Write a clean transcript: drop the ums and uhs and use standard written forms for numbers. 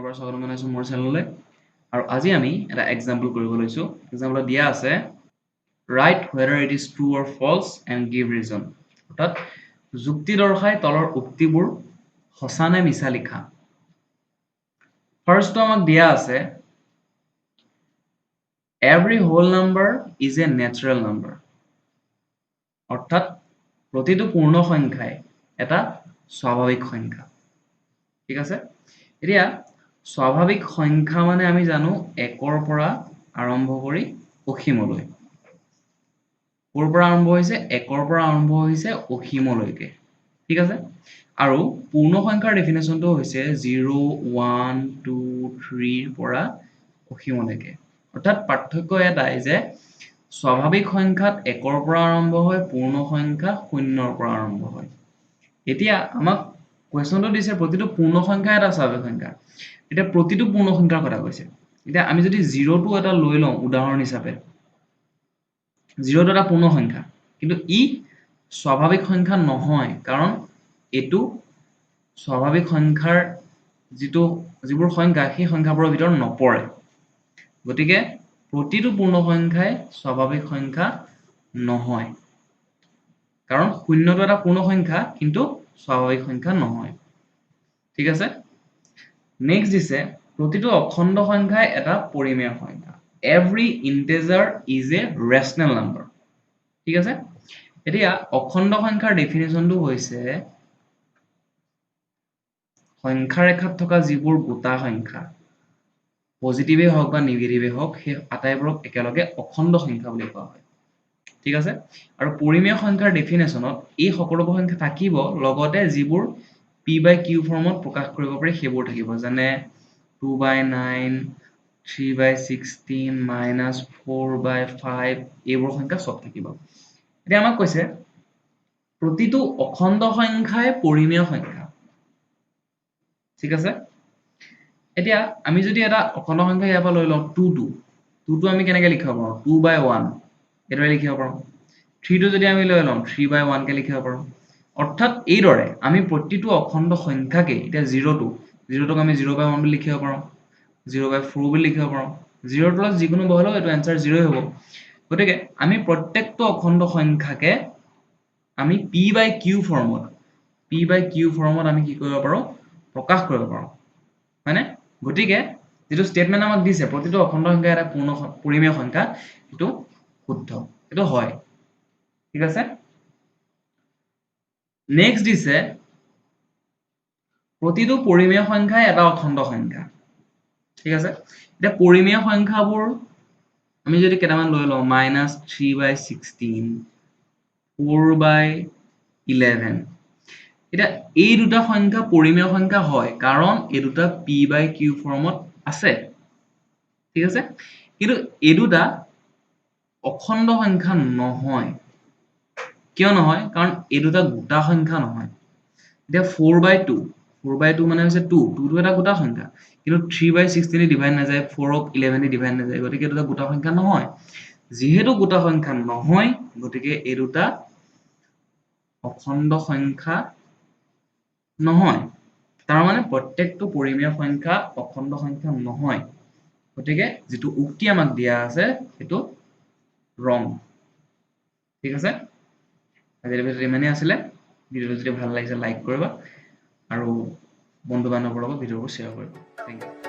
পুনৰবাৰ স্বাগতম জনাইছো মোৰ চেনেললৈ আৰু আজি আমি এটা এক্সাম্পল কৰিব লৈছো এক্সাম্পলত দিয়া আছে write whether it is true or false and give reason অৰ্থাৎ যুক্তি দৰ্শাই তলৰ উক্তিবোৰ সঁচা নে মিছা লিখা ফাৰ্স্টটো আমাক দিয়া আছে every whole number is a natural number অৰ্থাৎ প্ৰতিটো পূৰ্ণ সংখ্যাই এটা স্বাভাৱিক সংখ্যা ঠিক আছে এতিয়া স্বাভাৱিক সংখ্যা মানে আমি জানো 1 ৰ পৰা আৰম্ভ কৰি অসীমলৈ কোৰ পৰা আৰম্ভ হৈছে 1 ৰ পৰা আৰম্ভ হৈছে অসীমলৈকে ঠিক আছে আৰু পূৰ্ণ সংখ্যাৰ ডেফিনেশ্যনটো হৈছে 0 1 2 3 ৰ পৰা অসীমলৈকে অৰ্থাৎ পাৰ্থক্য এটাই যে স্বাভাৱিক সংখ্যাত 1 ৰ পৰা আৰম্ভ হয় পূৰ্ণ সংখ্যা 0 ৰ পৰা আৰম্ভ হয় এতিয়া আমাক কোৱেশ্চনটো দিছে প্ৰতিটো পূৰ্ণ সংখ্যা এটা স্বাভাৱিক সংখ্যা এতিয়া প্ৰতিটো পূৰ্ণ সংখ্যাৰ কথা কৈছে এতিয়া আমি যদি 0 টো এটা লৈ লওঁ উদাহৰণ হিচাপে 0 টো এটা পূৰ্ণ সংখ্যা কিন্তু ই স্বাভাৱিক সংখ্যা নহয় কাৰণ এটো স্বাভাৱিক সংখ্যাৰ যিবোৰ সংখ্যা সেই সংখ্যাবোৰৰ ভিতৰত নপৰে গতিকে প্ৰতিটো পূৰ্ণ সংখ্যাই স্বাভাৱিক সংখ্যা নহয় কাৰণ 0 টো এটা পূৰ্ণ সংখ্যা কিন্তু স্বাভাৱিক সংখ্যা নহয় ঠিক আছে নেক্সট দিছে প্ৰতিটো অখণ্ড সংখ্যাই এটা পৰিমেয় সংখ্যা every integer is a rational number ঠিক আছে এতিয়া অখণ্ড সংখ্যাৰ ডেফিনেশ্যনটো হৈছে সংখ্যা ৰেখাত থকা যিবোৰ গোটা সংখ্যা পজিটিভে হওক বা নেগেটিভে হওক সেই আটাইবোৰক একেলগে অখণ্ড সংখ্যা বুলি কোৱা হয় ঠিক আছে আৰু পৰিমেয় সংখ্যাৰ ডেফিনেশ্যনত এই সকলোবোৰ সংখ্যা থাকিব লগতে যিবোৰ p/q ফৰ্মত প্ৰকাশ কৰিব পাৰি সেইবোৰ থাকিব যেনে 2/9 3/16 -4/5 এইবোৰ সংখ্যা সব থাকিব এতিয়া আমাক কৈছে প্ৰতিটো অখণ্ড সংখ্যাই পৰিমেয় সংখ্যা ঠিক আছে এতিয়া আমি যদি এটা অখণ্ড সংখ্যা ইয়াৰ পৰা লৈ লওঁ 2 টো আমি কেনেকৈ লিখিব পাৰোঁ 2/1 এটাই লিখিব পাৰোঁ 3 টো যদি আমি লৈ লওঁ 3/1 কে লিখিব পাৰোঁ অৰ্থাৎ এইদৰে আমি প্ৰতিটো অখণ্ড সংখ্যাকে এতিয়া 0টোক আমি 0/1 বুলি লিখিব পাৰোঁ 0/4 বুলি লিখিব পাৰোঁ 0 ৰ যিকোনো বহালেও এটো आंसर 0 হ'ব গতিকে আমি প্ৰত্যেকটো অখণ্ড সংখ্যাকে আমি p/q ফৰ্মত আমি কি কৰিব পাৰোঁ প্ৰকাশ কৰিব পাৰোঁ মানে গতিকে যেটো স্টেটমেন্ট আমাক দিছে প্ৰতিটো অখণ্ড সংখ্যা এটা পৰিমেয় সংখ্যা এটো শুদ্ধ এটো হয় ঠিক আছে নেক্সট দিছে প্ৰতিটো পৰিমেয় সংখ্যাই এটা অখণ্ড সংখ্যা ঠিক আছে এতিয়া পৰিমেয় সংখ্যাবোৰ আমি যদি কেইটামান লৈ লওঁ -3/16 4/11 এতিয়া এই দুটা সংখ্যা পৰিমেয় সংখ্যা হয় কাৰণ এই দুটা p/q ফৰ্মত আছে ঠিক আছে কিন্তু এই দুটা অখণ্ড সংখ্যা নহয় কিয় নহয় কাৰণ এই দুটা গোটা সংখ্যা নহয় এতিয়া 4/2 মানে হৈছে 2 টো এটা গোটা সংখ্যা কিন্তু 3/16 এ ডিভাইড নাযায় 4 ক 11 এ ডিভাইড নাযায় গতিকে এটা গোটা সংখ্যা নহয় যিহেতু গোটা সংখ্যা নহয় গতিকে এই দুটা অখণ্ড সংখ্যা নহয় তাৰ মানে প্ৰত্যেকটো পৰিমেয় সংখ্যা অখণ্ড সংখ্যা নহয় গতিকে যেটো উক্তি আমাক দিয়া আছে হেতু ৰং ঠিক আছে আজিৰ ভিডিঅ'টো ইমানেই আছিল ভিডিঅ'টো যদি ভাল লাগিছে লাইক কৰিবা আৰু বন্ধু বান্ধৱৰ লগত ভিডিঅ'বোৰ শ্বেয়াৰ কৰিবা থ্যাংক ইউ